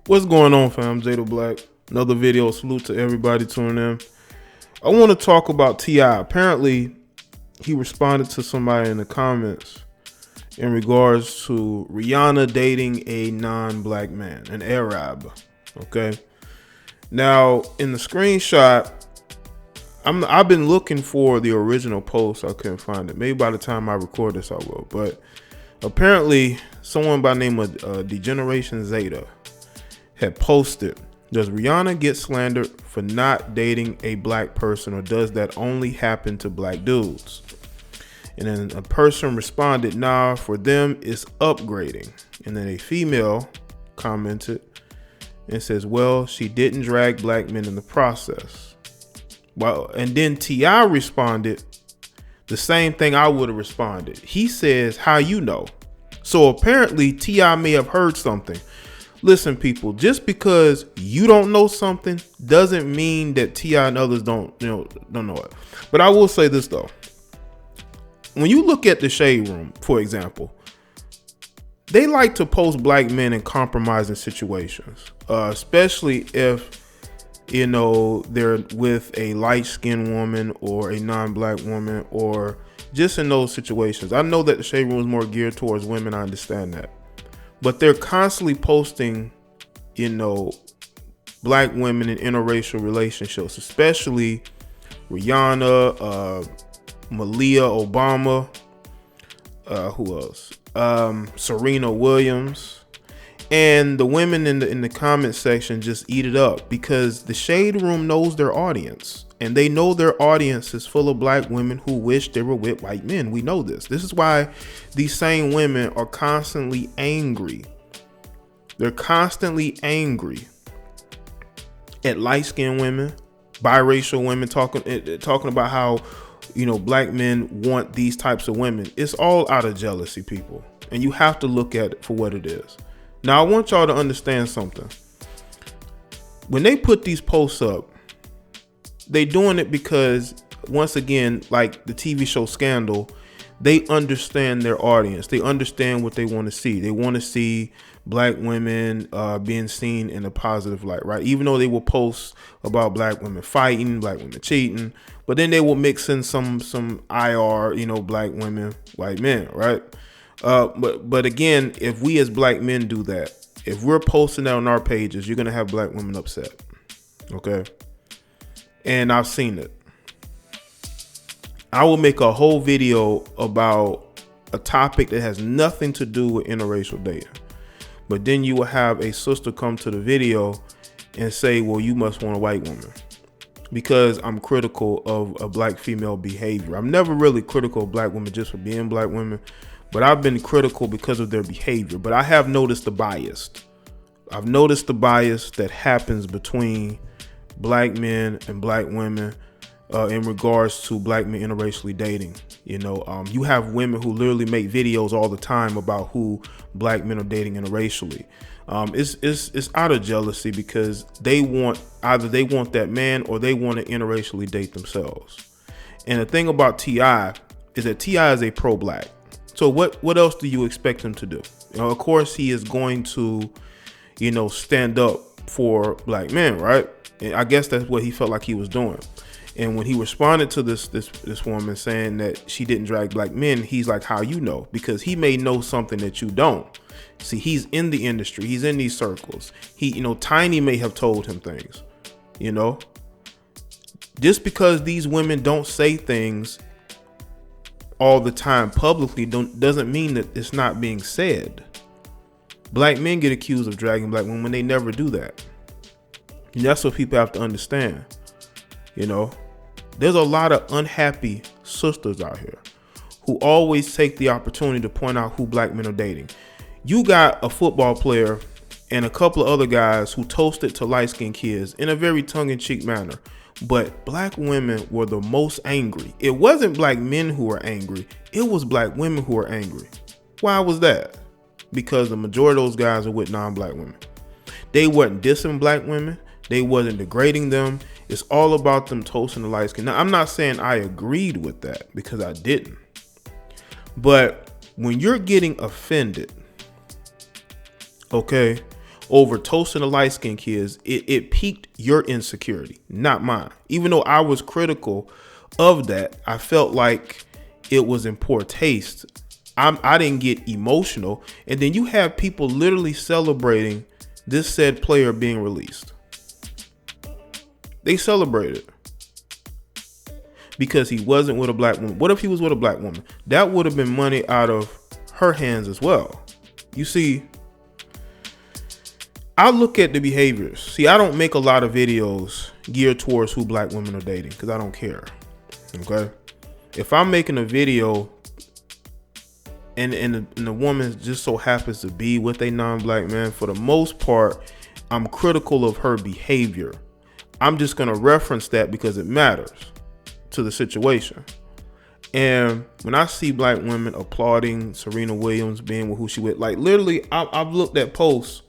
What's going on, fam? Jay Black. Another video. Salute to everybody tuning in. I want to talk about T.I. Apparently, he responded to somebody in the comments in regards to Rihanna dating a non-black man, an Arab. Okay. Now, in the screenshot, I've been looking for the original post. I couldn't find it. Maybe by the time I record this, I will. But apparently, someone by the name of Degeneration Zeta had posted, does Rihanna get slandered for not dating a black person, or does that only happen to black dudes? And then a person responded, nah, for them it's upgrading. And then a female commented and says, well, she didn't drag black men in the process. Well, and then T.I. responded the same thing I would have responded. He says, how you know? So apparently T.I. may have heard something. Listen, people, just because you don't know something doesn't mean that T.I. and others don't know it. But I will say this, though. When you look at the Shade Room, for example, they like to post black men in compromising situations, especially if, they're with a light-skinned woman or a non-black woman, or just in those situations. I know that the Shade Room is more geared towards women. I understand that. But they're constantly posting, black women in interracial relationships, especially Rihanna, Malia Obama, who else? Serena Williams. And the women in the comment section just eat it up because the Shade Room knows their audience. And they know their audience is full of black women who wish they were with white men. We know this. This is why these same women are constantly angry. They're constantly angry at light-skinned women, biracial women, talking about how, black men want these types of women. It's all out of jealousy, people. And you have to look at it for what it is. Now, I want y'all to understand something. When they put these posts up, they doing it because, once again, like the TV show Scandal, they understand their audience. They understand what they want to see. They want to see black women being seen in a positive light, right? Even though they will post about black women fighting, black women cheating, but then they will mix in some IR, black women, white men, right? But again, if we as black men do that, if we're posting that on our pages, you're gonna have black women upset, okay? And I've seen it. I will make a whole video about a topic that has nothing to do with interracial dating. But then you will have a sister come to the video and say, well, you must want a white woman, because I'm critical of a black female behavior. I'm never really critical of black women just for being black women, but I've been critical because of their behavior. But I have noticed the bias. I've noticed the bias that happens between black men and black women in regards to black men interracially dating. You have women who literally make videos all the time about who black men are dating interracially. It's out of jealousy because they want that man or they want to interracially date themselves. And the thing about T.I. is that T.I. is a pro-black. So what else do you expect him to do? Of course, he is going to, stand up for black men, right? And I guess that's what he felt like he was doing. And when he responded to this woman saying that she didn't drag black men, he's like, how you know? Because he may know something that you don't. See, he's in the industry. He's in these circles. Tiny may have told him things, Just because these women don't say things all the time publicly doesn't mean that it's not being said. Black men get accused of dragging black women when they never do that. And that's what people have to understand. There's a lot of unhappy sisters out here who always take the opportunity to point out who black men are dating. You got a football player and a couple of other guys who toasted to light-skinned kids in a very tongue-in-cheek manner. But black women were the most angry. It wasn't black men who were angry. It was black women who were angry. Why was that? Because the majority of those guys are with non-black women. They weren't dissing black women. They wasn't degrading them. It's all about them toasting the light skin. Now, I'm not saying I agreed with that because I didn't. But when you're getting offended, okay, over toasting the light-skinned kids, it piqued your insecurity, not mine. Even though I was critical of that, I felt like it was in poor taste. I didn't get emotional. And then you have people literally celebrating this said player being released. They celebrated because he wasn't with a black woman. What if he was with a black woman? That would have been money out of her hands as well. You see, I look at the behaviors. See, I don't make a lot of videos geared towards who black women are dating because I don't care. Okay? If I'm making a video and the woman just so happens to be with a non-black man, for the most part, I'm critical of her behavior. I'm just going to reference that because it matters to the situation. And when I see black women applauding Serena Williams being with who she with, like literally, I've looked at posts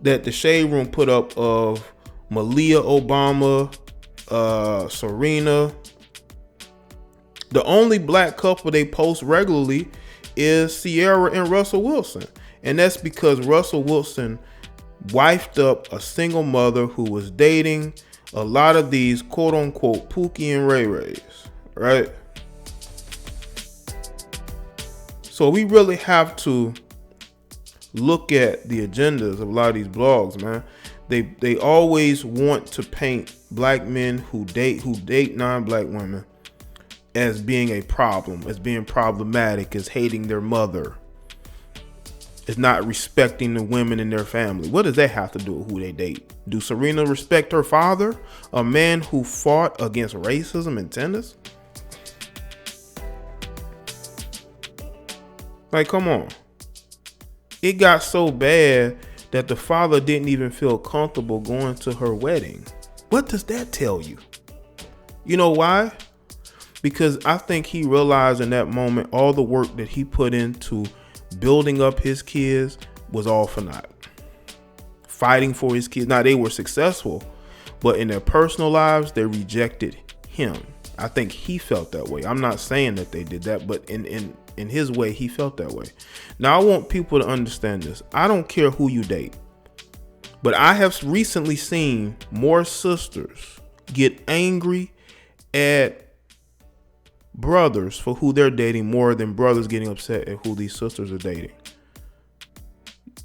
that the Shade Room put up of Malia Obama, Serena. The only black couple they post regularly is Sierra and Russell Wilson. And that's because Russell Wilson wifed up a single mother who was dating a lot of these quote unquote Pookie and Ray Rays, right? So we really have to look at the agendas of a lot of these blogs, man. They always want to paint black men who date non-black women as being a problem, as being problematic, as hating their mother, as not respecting the women in their family. What does that have to do with who they date? Do Serena respect her father, a man who fought against racism in tennis? Like, come on. It got so bad that the father didn't even feel comfortable going to her wedding. What does that tell you? You know why? Because I think he realized in that moment all the work that he put into building up his kids was all for naught. Fighting for his kids. Now, they were successful, but in their personal lives, they rejected him. I think he felt that way. I'm not saying that they did that, but in his way, he felt that way. Now, I want people to understand this. I don't care who you date, but I have recently seen more sisters get angry at brothers for who they're dating more than brothers getting upset at who these sisters are dating.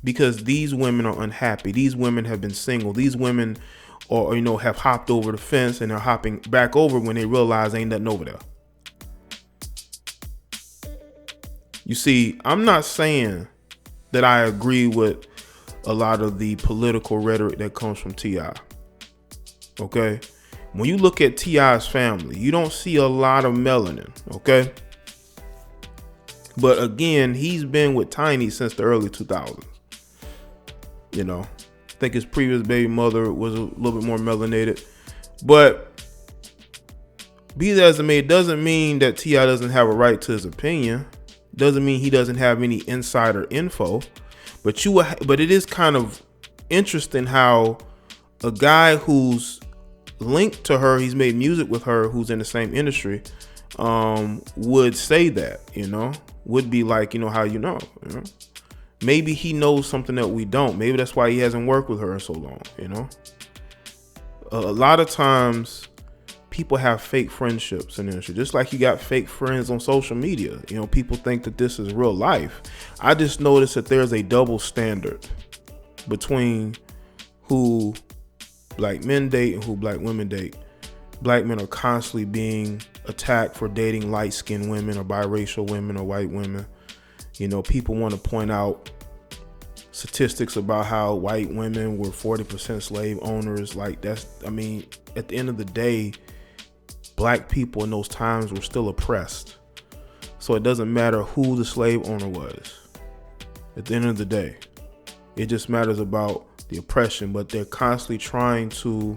Because these women are unhappy. These women have been single. These women are, have hopped over the fence and they're hopping back over when they realize ain't nothing over there. You see, I'm not saying that I agree with a lot of the political rhetoric that comes from T.I. Okay? When you look at T.I.'s family, you don't see a lot of melanin, okay? But again, he's been with Tiny since the early 2000s. I think his previous baby mother was a little bit more melanated. But be that as it may, it doesn't mean that T.I. doesn't have a right to his opinion. Doesn't mean he doesn't have any insider info. But it is kind of interesting how a guy who's linked to her, he's made music with her, who's in the same industry, would say that, would be like, how maybe he knows something that we don't. Maybe that's why he hasn't worked with her in so long. A lot of times people have fake friendships in the industry, just like you got fake friends on social media. People think that this is real life. I just noticed that there's a double standard between who black men date and who black women date. Black men are constantly being attacked for dating light-skinned women or biracial women or white women. People want to point out statistics about how white women were 40% slave owners. Like at the end of the day, black people in those times were still oppressed. So it doesn't matter who the slave owner was. At the end of the day, it just matters about the oppression. But they're constantly trying to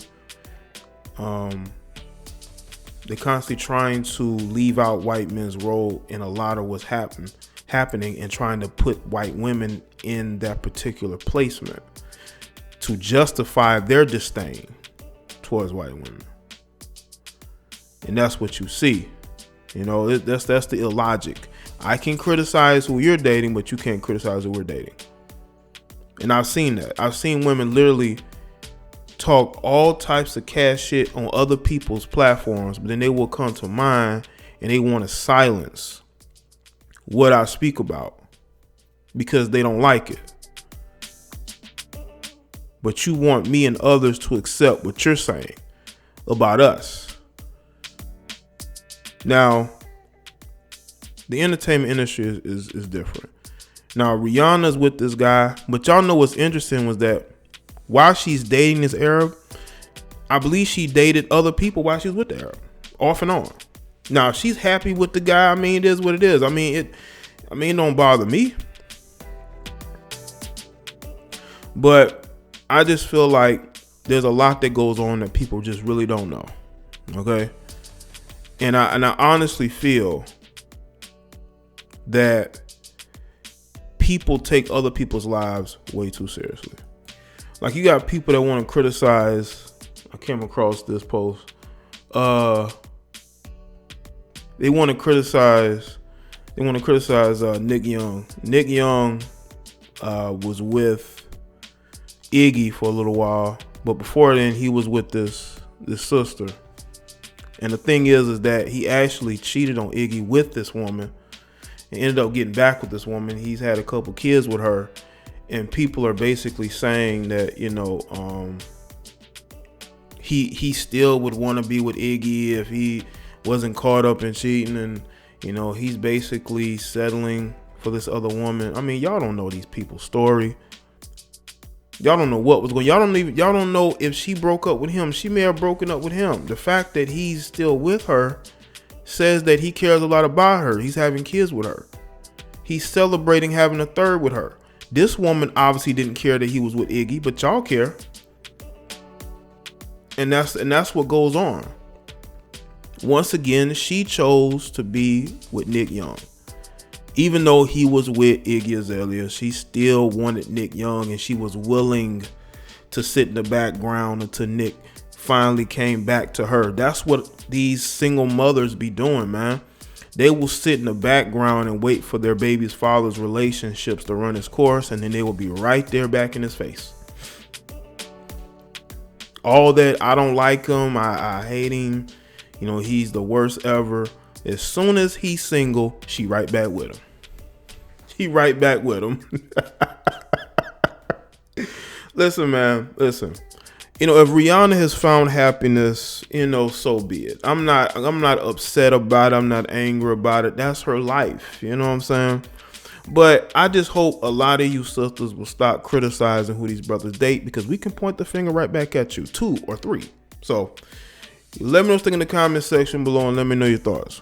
leave out white men's role in a lot of what's happening and trying to put white women in that particular placement to justify their disdain towards white women. And that's what you see. That's the illogic. I can criticize who you're dating, but you can't criticize who we're dating. And I've seen that. I've seen women literally talk all types of cash shit on other people's platforms, but then they will come to mine and they want to silence what I speak about because they don't like it. But you want me and others to accept what you're saying about us. Now, the entertainment industry is different. Now, Rihanna's with this guy, but y'all know what's interesting was that while she's dating this Arab, I believe she dated other people while she was with the Arab, off and on. Now, if she's happy with the guy, I mean, it is what it is. It don't bother me. But I just feel like there's a lot that goes on that people just really don't know. Okay? And I honestly feel that people take other people's lives way too seriously. Like, you got people that want to criticize. I came across this post. They want to criticize Nick Young. Nick Young was with Iggy for a little while, but before then he was with this sister. And the thing is that he actually cheated on Iggy with this woman and ended up getting back with this woman. He's had a couple kids with her, and people are basically saying that, he still would want to be with Iggy if he wasn't caught up in cheating, and he's basically settling for this other woman. I mean, y'all don't know these people's story. Y'all don't know what was going on. Y'all don't know if she broke up with him. She may have broken up with him. The fact that he's still with her says that he cares a lot about her. He's having kids with her. He's celebrating having a third with her. This woman obviously didn't care that he was with Iggy, but y'all care. And that's what goes on. Once again, she chose to be with Nick Young. Even though he was with Iggy Azalea, she still wanted Nick Young, and she was willing to sit in the background until Nick finally came back to her. That's what these single mothers be doing, man. They will sit in the background and wait for their baby's father's relationships to run its course, and then they will be right there back in his face. All that, I don't like him, I hate him, he's the worst ever. As soon as he's single, she right back with him. He right back with him. Listen, man. Listen. If Rihanna has found happiness, so be it. I'm not upset about it. I'm not angry about it. That's her life. You know what I'm saying? But I just hope a lot of you sisters will stop criticizing who these brothers date, because we can point the finger right back at you, 2 or 3. So let me know what you think in the comment section below, and let me know your thoughts.